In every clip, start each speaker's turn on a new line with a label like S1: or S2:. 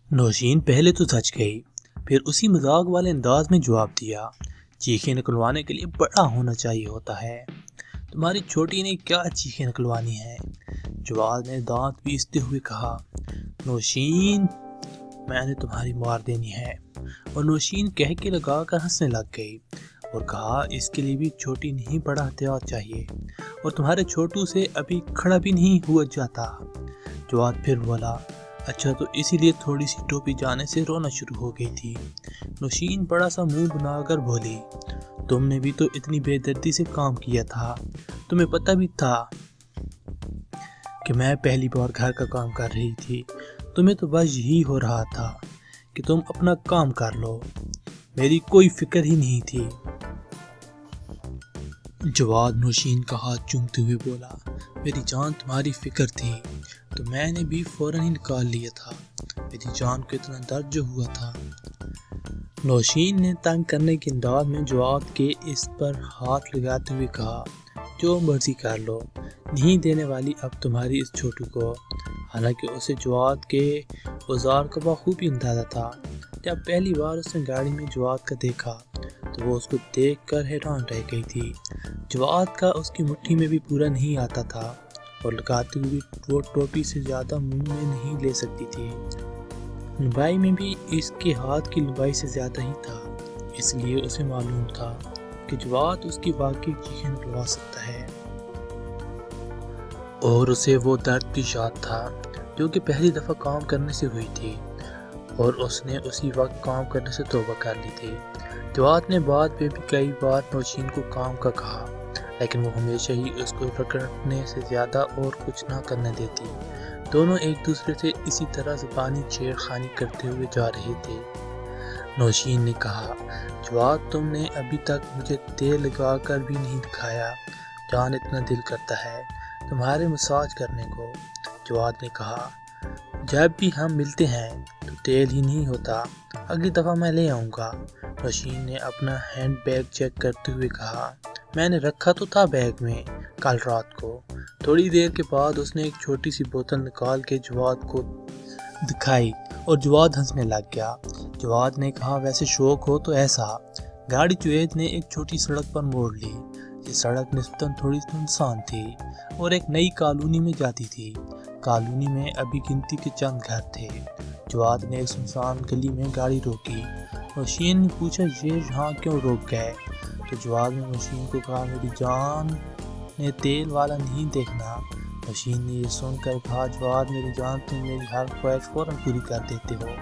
S1: नौशीन पहले तो सच गई, फिर उसी मजाक वाले अंदाज में जवाब दिया, चीखें निकलवाने के लिए बड़ा होना चाहिए होता है। तुम्हारी छोटी ने क्या चीखें निकलवानी है? जवाद ने दांत पीसते हुए कहा। नौशीन, मैंने तुम्हारी मार देनी है। और नौशीन कह के लगा कर हंसने लग गई और कहा, इसके लिए भी छोटी नहीं बड़ा हथियार चाहिए, और तुम्हारे छोटू से अभी खड़ा भी नहीं हुआ जाता। जवाद फिर बोला, अच्छा तो इसीलिए थोड़ी सी टोपी जाने से रोना शुरू हो गई थी। नौशीन बड़ा सा मुंह बनाकर बोली, तुमने भी तो इतनी बेदर्दी से काम किया था, तुम्हें पता भी था कि मैं पहली बार घर का काम कर रही थी, तुम्हें तो बस यही हो रहा था कि तुम अपना काम कर लो, मेरी कोई फिक्र ही नहीं थी। जवाद नौशीन का हाथ चूमते हुए बोला, मेरी जान तुम्हारी फिक्र थी तो मैंने भी फौरन ही निकाल लिया था, मेरी जान को इतना दर्द जो हुआ था। नौशीन ने तंग करने के अंदाज में जवाद के इस पर हाथ लगाते हुए कहा, जो मर्जी कर लो, नहीं देने वाली अब तुम्हारी इस छोटू को। हालांकि उसे जवाद के औजार का बखूबी अंदाजा था। जब पहली बार उसने गाड़ी में जवाद का देखा तो वो उसको देखकर हैरान रह गई थी। जवाद का उसकी मुट्ठी में भी पूरा नहीं आता था और लगाते हुए वो टोपी से ज़्यादा मुंह में नहीं ले सकती थी। लंबाई में भी इसके हाथ की लंबाई से ज़्यादा ही था, इसलिए उसे मालूम था कि जवाद उसकी वाकई चीखें निकलवा सकता है। और उसे वो दर्द भी याद था जो कि पहली दफ़ा काम करने से हुई थी, और उसने उसी वक्त काम करने से तौबा कर ली थी। जवाद ने बाद में भी कई बार नौशीन को काम का कहा, लेकिन वो हमेशा ही उसको रगड़ने से ज़्यादा और कुछ ना करने देती। दोनों एक दूसरे से इसी तरह ज़बानी छेड़खानी करते हुए जा रहे थे। नौशीन ने कहा, जवाद तुमने अभी तक मुझे तेल लगा कर भी नहीं दिखाया, जान इतना दिल करता है तुम्हारे मसाज करने को। जवाद ने कहा, जब भी हम मिलते हैं तो तेल ही नहीं होता, अगली दफ़ा मैं ले आऊँगा। नौशीन ने अपना हैंड बैग चेक करते हुए कहा, मैंने रखा तो था बैग में कल रात को। थोड़ी देर के बाद उसने एक छोटी सी बोतल निकाल के जवाद को दिखाई और जवाद हंसने लग गया। जवाद ने कहा, वैसे शौक हो तो ऐसा। गाड़ी जुएद ने एक छोटी सड़क पर मोड़ ली। ये सड़क निस्बतन थोड़ी सुनसान थी और एक नई कॉलोनी में जाती थी। कॉलोनी में अभी गिनती के चंद घर थे। जवाद ने एक सुनसान गली में गाड़ी रोकी। नौशीन ने पूछा, ये यहाँ क्यों रोक गए? तो जवाद ने नौशीन को कहा, मेरी जान ने तेल वाला नहीं देखना। नौशीन ने ये सुनकर कहा, जवाद मेरी जान, तुम मेरी हर ख्वाहिश फौरन पूरी कर देते हो।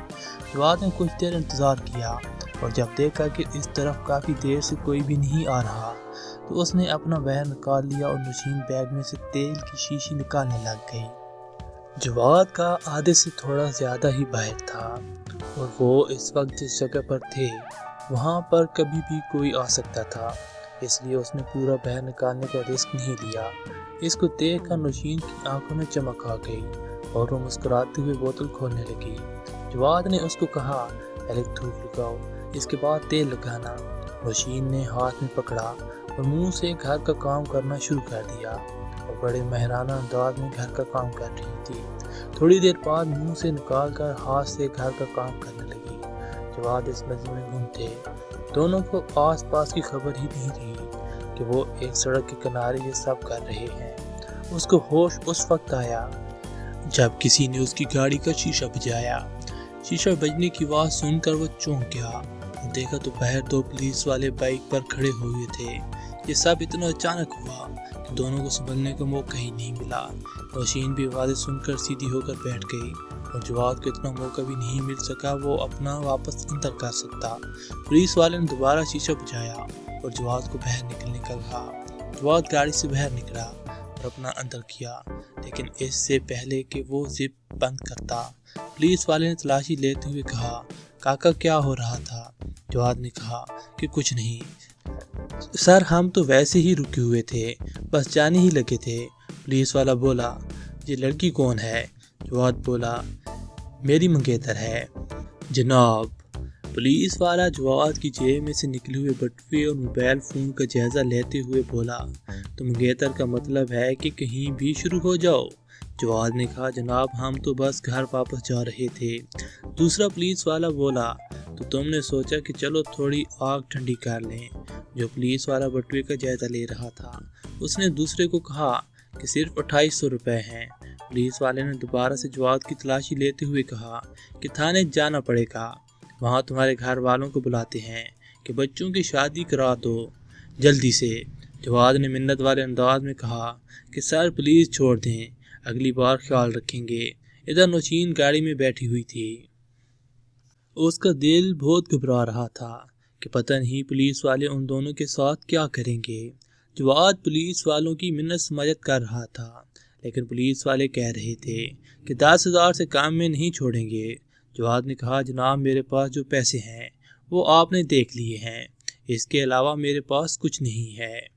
S1: जवाद ने कुछ देर इंतज़ार किया और जब देखा कि इस तरफ काफ़ी देर से कोई भी नहीं आ रहा तो उसने अपना बैग निकाल लिया और नौशीन बैग में से तेल की शीशी निकालने लग गई। जवाद का आधे से थोड़ा ज़्यादा ही बाहर था और वो इस वक्त जिस जगह पर थे वहाँ पर कभी भी कोई आ सकता था, इसलिए उसने पूरा बैग निकालने का रिस्क नहीं लिया। इसको देखकर नौशीन की आंखों में चमक आ गई और वो मुस्कुराते हुए बोतल खोलने लगी। जवाद ने उसको कहा, पहले थूक लगाओ, इसके बाद तेल लगाना। नौशीन ने हाथ में पकड़ा और मुंह से घर का काम करना शुरू कर दिया और बड़े मेहराना अंदाज में घर का काम कर रही थी। थोड़ी देर बाद मुंह से निकाल कर हाथ से घर का काम करने लगी। जवाद इस मजे में गुम थे। दोनों को आस पास की खबर ही नहीं रही कि वो एक सड़क के किनारे ये सब कर रहे हैं। उसको होश उस वक्त आया जब किसी ने उसकी गाड़ी का शीशा बजाया। शीशा बजने की आवाज़ सुनकर वो चौंक गया। देखा तो बाहर दो पुलिस वाले बाइक पर खड़े हुए थे। ये सब इतना अचानक हुआ कि दोनों को संभलने का मौका ही नहीं मिला। नौशीन भी आवाज़ें सुनकर सीधी होकर बैठ गई और जवाद को इतना मौका भी नहीं मिल सका वो अपना वापस अंदर कर सकता। पुलिस वाले ने दोबारा शीशा बजाया और जवाद को बाहर निकलने का कहा। जवाद गाड़ी से बाहर निकला और अपना अंदर किया, लेकिन इससे पहले कि वो जिप बंद करता पुलिस वाले ने तलाशी लेते हुए कहा, काका क्या हो रहा था? जवाद ने कहा कि कुछ नहीं सर, हम तो वैसे ही रुके हुए थे, बस जाने ही लगे थे। पुलिस वाला बोला, ये लड़की कौन है? जवाद बोला, मेरी मंगेतर है जनाब। पुलिस वाला जवाद की जेब में से निकले हुए बटुए और मोबाइल फ़ोन का जायज़ा लेते हुए बोला, तो मंगेतर का मतलब है कि कहीं भी शुरू हो जाओ, जवाद ने कहा, जनाब हम तो बस घर वापस जा रहे थे। दूसरा पुलिस वाला बोला, तो तुमने सोचा कि चलो थोड़ी आग ठंडी कर लें। जो पुलिस वाला बटुए का जायजा ले रहा था उसने दूसरे को कहा कि सिर्फ 2800 रुपये हैं। पुलिस वाले ने दोबारा से जवाद की तलाशी लेते हुए कहा कि थाने जाना पड़ेगा, वहाँ तुम्हारे घर वालों को बुलाते हैं कि बच्चों की शादी करा दो जल्दी से। जवाद ने मिन्नत वाले अंदाज में कहा कि सर प्लीज़ छोड़ दें, अगली बार ख्याल रखेंगे। इधर नौशीन गाड़ी में बैठी हुई थी। उसका दिल बहुत घबरा रहा था कि पता नहीं पुलिस वाले उन दोनों के साथ क्या करेंगे। जवाद पुलिस वालों की मिन्नत समाजत कर रहा था, लेकिन पुलिस वाले कह रहे थे कि 10,000 से कम में नहीं छोड़ेंगे। जवाद ने कहा, जनाब मेरे पास जो पैसे हैं वो आपने देख लिए हैं, इसके अलावा मेरे पास कुछ नहीं है।